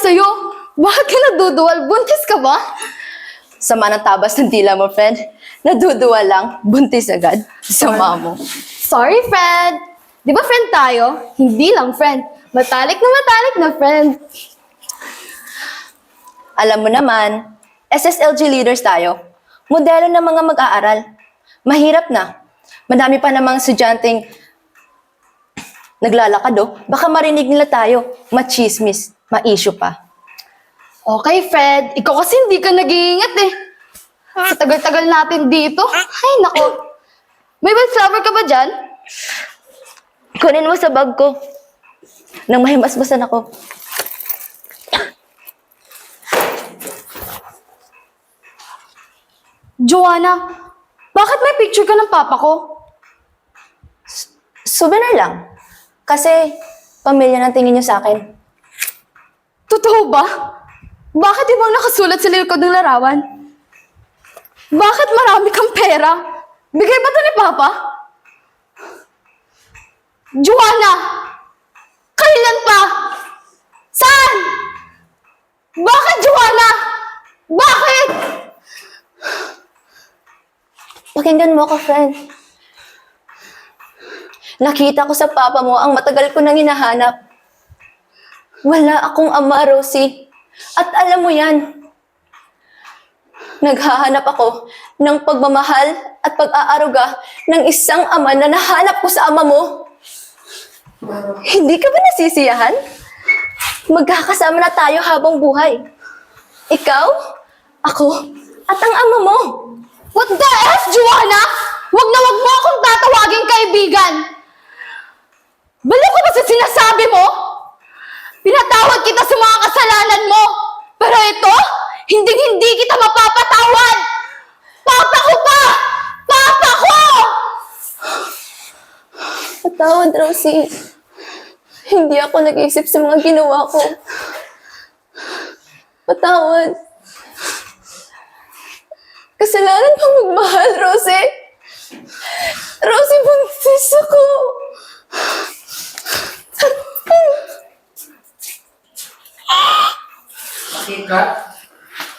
sa'yo? Bakit ka naduduwal? Buntis ka ba? Sama ng tabas ng dila mo, friend. Naduduwa lang, buntis agad. Sama mo. Sorry, friend. Di ba friend tayo? Hindi lang friend. Matalik na friend. Alam mo naman, SSLG leaders tayo. Modelo ng mga mag-aaral. Mahirap na. Madami pa namang estudyanteng naglalakad Baka marinig nila tayo. Machismis. Ma-issue pa. Okay, Fred. Ikaw kasi hindi ka nag-iingat eh. Sa tagal-tagal natin dito. Ay, nako. May wildflower ka ba dyan? Kunin mo sa bag ko. Nang mahimasmasan ako. Joanna, bakit may picture ka ng papa ko? Souvenir lang. Kasi, pamilya ng tingin niyo sa akin. Totoo ba? Bakit ibang nakasulat sa likod ng larawan? Bakit marami kang pera? Bigay ba ito ni Papa? Joanna! Kailan pa? Saan? Bakit, Joanna? Bakit? Pakinggan mo ako, friend. Nakita ko sa papa mo ang matagal ko nang hinahanap. Wala akong ama, Rosie. At alam mo yan. Naghahanap ako ng pagmamahal at pag-aaruga ng isang ama na nahanap ko sa ama mo. Hindi ka ba nasisiyahan? Magkakasama na tayo habang buhay. Ikaw, ako, at ang ama mo. What the F, Joanna? Wag na wag mo akong tatawaging kaibigan. Balo ka ba sa sinasabi mo? Pinatawad kita sa mga kasalanan mo. Pero ito, hindi kita mapapatawad. Papa ko pa! Papa ko! Patawad, Rosie. Hindi ako nag-isip sa mga ginawa ko. Patawad. Kasalanan ko magmahal, Rosie. Rosie, buntis ako. Sikat.